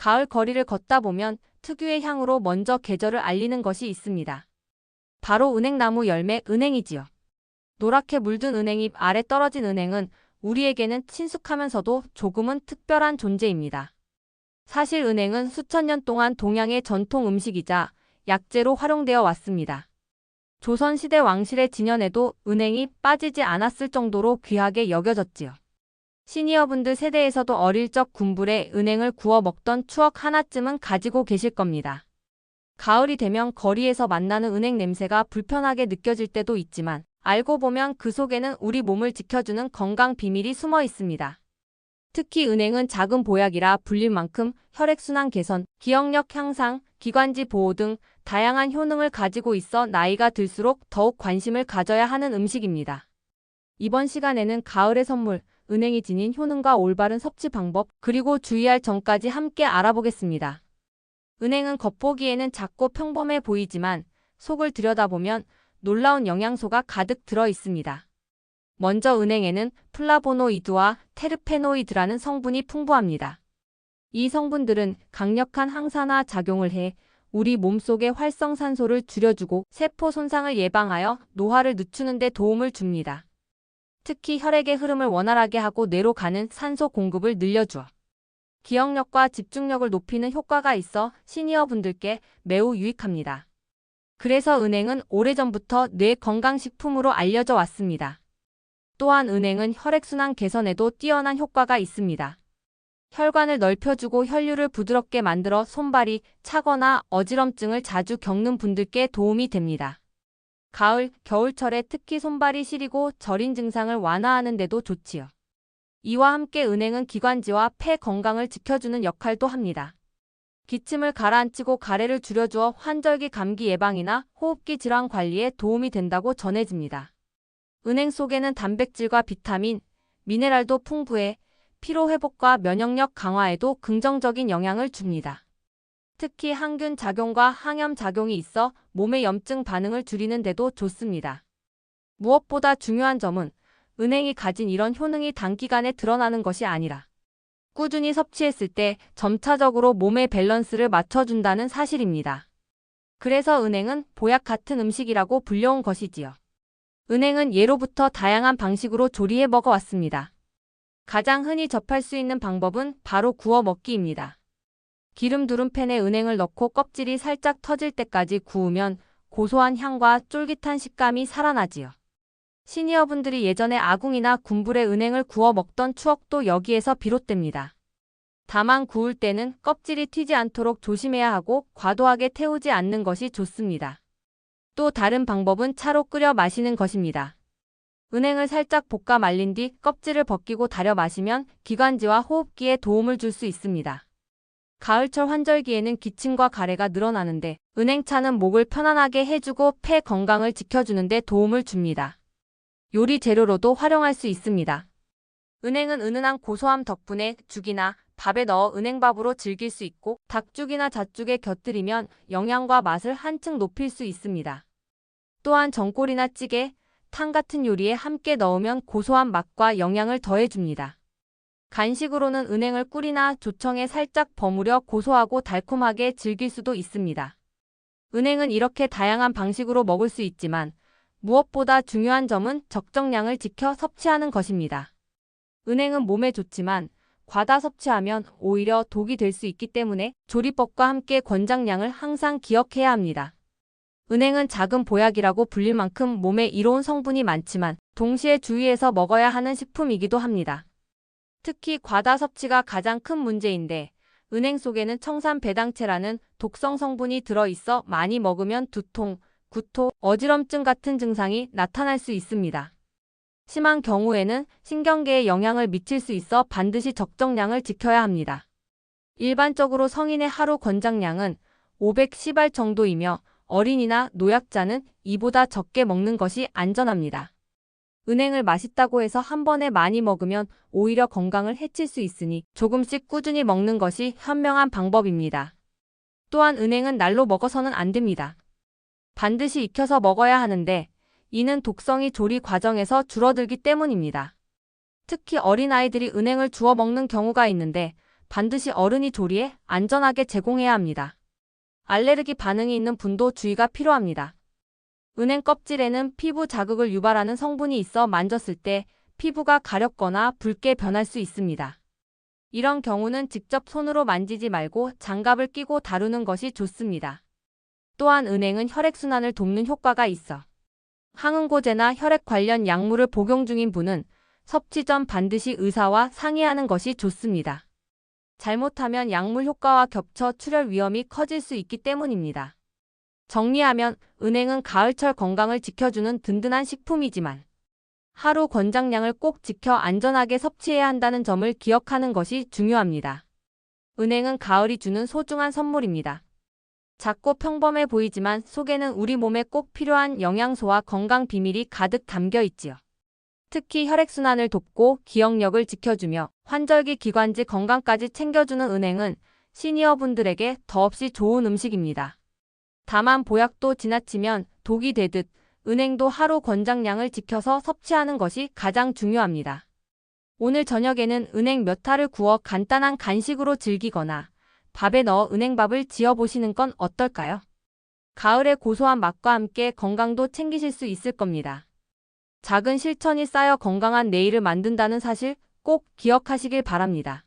가을 거리를 걷다 보면 특유의 향으로 먼저 계절을 알리는 것이 있습니다. 바로 은행나무 열매 은행이지요. 노랗게 물든 은행잎 아래 떨어진 은행은 우리에게는 친숙하면서도 조금은 특별한 존재입니다. 사실 은행은 수천 년 동안 동양의 전통 음식이자 약재로 활용되어 왔습니다. 조선시대 왕실의 진연에도 은행이 빠지지 않았을 정도로 귀하게 여겨졌지요. 시니어분들 세대에서도 어릴 적 군불에 은행을 구워 먹던 추억 하나쯤은 가지고 계실 겁니다. 가을이 되면 거리에서 만나는 은행 냄새가 불편하게 느껴질 때도 있지만 알고 보면 그 속에는 우리 몸을 지켜주는 건강 비밀이 숨어 있습니다. 특히 은행은 작은 보약이라 불릴 만큼 혈액순환 개선, 기억력 향상, 기관지 보호 등 다양한 효능을 가지고 있어 나이가 들수록 더욱 관심을 가져야 하는 음식입니다. 이번 시간에는 가을의 선물, 은행이 지닌 효능과 올바른 섭취 방법, 그리고 주의할 점까지 함께 알아보겠습니다. 은행은 겉보기에는 작고 평범해 보이지만 속을 들여다보면 놀라운 영양소가 가득 들어 있습니다. 먼저 은행에는 플라보노이드와 테르페노이드라는 성분이 풍부합니다. 이 성분들은 강력한 항산화 작용을 해 우리 몸속의 활성산소를 줄여주고 세포 손상을 예방하여 노화를 늦추는 데 도움을 줍니다. 특히 혈액의 흐름을 원활하게 하고 뇌로 가는 산소 공급을 늘려주어 기억력과 집중력을 높이는 효과가 있어 시니어분들께 매우 유익합니다. 그래서 은행은 오래전부터 뇌 건강식품으로 알려져 왔습니다. 또한 은행은 혈액순환 개선에도 뛰어난 효과가 있습니다. 혈관을 넓혀주고 혈류를 부드럽게 만들어 손발이 차거나 어지럼증을 자주 겪는 분들께 도움이 됩니다. 가을, 겨울철에 특히 손발이 시리고 저린 증상을 완화하는 데도 좋지요. 이와 함께 은행은 기관지와 폐 건강을 지켜주는 역할도 합니다. 기침을 가라앉히고 가래를 줄여주어 환절기 감기 예방이나 호흡기 질환 관리에 도움이 된다고 전해집니다. 은행 속에는 단백질과 비타민, 미네랄도 풍부해 피로회복과 면역력 강화에도 긍정적인 영향을 줍니다. 특히 항균 작용과 항염 작용이 있어 몸의 염증 반응을 줄이는 데도 좋습니다. 무엇보다 중요한 점은 은행이 가진 이런 효능이 단기간에 드러나는 것이 아니라 꾸준히 섭취했을 때 점차적으로 몸의 밸런스를 맞춰준다는 사실입니다. 그래서 은행은 보약 같은 음식이라고 불려온 것이지요. 은행은 예로부터 다양한 방식으로 조리해 먹어왔습니다. 가장 흔히 접할 수 있는 방법은 바로 구워 먹기입니다. 기름 두른 팬에 은행을 넣고 껍질이 살짝 터질 때까지 구우면 고소한 향과 쫄깃한 식감이 살아나지요. 시니어분들이 예전에 아궁이나 군불에 은행을 구워 먹던 추억도 여기에서 비롯됩니다. 다만 구울 때는 껍질이 튀지 않도록 조심해야 하고 과도하게 태우지 않는 것이 좋습니다. 또 다른 방법은 차로 끓여 마시는 것입니다. 은행을 살짝 볶아 말린 뒤 껍질을 벗기고 달여 마시면 기관지와 호흡기에 도움을 줄 수 있습니다. 가을철 환절기에는 기침과 가래가 늘어나는데 은행차는 목을 편안하게 해주고 폐 건강을 지켜주는 데 도움을 줍니다. 요리 재료로도 활용할 수 있습니다. 은행은 은은한 고소함 덕분에 죽이나 밥에 넣어 은행밥으로 즐길 수 있고 닭죽이나 잣죽에 곁들이면 영양과 맛을 한층 높일 수 있습니다. 또한 전골이나 찌개, 탕 같은 요리에 함께 넣으면 고소한 맛과 영양을 더해줍니다. 간식으로는 은행을 꿀이나 조청에 살짝 버무려 고소하고 달콤하게 즐길 수도 있습니다. 은행은 이렇게 다양한 방식으로 먹을 수 있지만 무엇보다 중요한 점은 적정량을 지켜 섭취하는 것입니다. 은행은 몸에 좋지만 과다 섭취하면 오히려 독이 될 수 있기 때문에 조리법과 함께 권장량을 항상 기억해야 합니다. 은행은 작은 보약이라고 불릴 만큼 몸에 이로운 성분이 많지만 동시에 주의해서 먹어야 하는 식품이기도 합니다. 특히 과다 섭취가 가장 큰 문제인데 은행 속에는 청산 배당체라는 독성 성분이 들어있어 많이 먹으면 두통, 구토, 어지럼증 같은 증상이 나타날 수 있습니다. 심한 경우에는 신경계에 영향을 미칠 수 있어 반드시 적정량을 지켜야 합니다. 일반적으로 성인의 하루 권장량은 500ml 정도이며 어린이나 노약자는 이보다 적게 먹는 것이 안전합니다. 은행을 맛있다고 해서 한 번에 많이 먹으면 오히려 건강을 해칠 수 있으니 조금씩 꾸준히 먹는 것이 현명한 방법입니다. 또한 은행은 날로 먹어서는 안 됩니다. 반드시 익혀서 먹어야 하는데 이는 독성이 조리 과정에서 줄어들기 때문입니다. 특히 어린아이들이 은행을 주워 먹는 경우가 있는데 반드시 어른이 조리해 안전하게 제공해야 합니다. 알레르기 반응이 있는 분도 주의가 필요합니다. 은행 껍질에는 피부 자극을 유발하는 성분이 있어 만졌을 때 피부가 가렵거나 붉게 변할 수 있습니다. 이런 경우는 직접 손으로 만지지 말고 장갑을 끼고 다루는 것이 좋습니다. 또한 은행은 혈액순환을 돕는 효과가 있어 항응고제나 혈액 관련 약물을 복용 중인 분은 섭취 전 반드시 의사와 상의하는 것이 좋습니다. 잘못하면 약물 효과와 겹쳐 출혈 위험이 커질 수 있기 때문입니다. 정리하면 은행은 가을철 건강을 지켜주는 든든한 식품이지만 하루 권장량을 꼭 지켜 안전하게 섭취해야 한다는 점을 기억하는 것이 중요합니다. 은행은 가을이 주는 소중한 선물입니다. 작고 평범해 보이지만 속에는 우리 몸에 꼭 필요한 영양소와 건강 비밀이 가득 담겨 있지요. 특히 혈액순환을 돕고 기억력을 지켜주며 환절기 기관지 건강까지 챙겨주는 은행은 시니어분들에게 더없이 좋은 음식입니다. 다만 보약도 지나치면 독이 되듯 은행도 하루 권장량을 지켜서 섭취하는 것이 가장 중요합니다. 오늘 저녁에는 은행 몇 알을 구워 간단한 간식으로 즐기거나 밥에 넣어 은행밥을 지어보시는 건 어떨까요? 가을의 고소한 맛과 함께 건강도 챙기실 수 있을 겁니다. 작은 실천이 쌓여 건강한 내일을 만든다는 사실 꼭 기억하시길 바랍니다.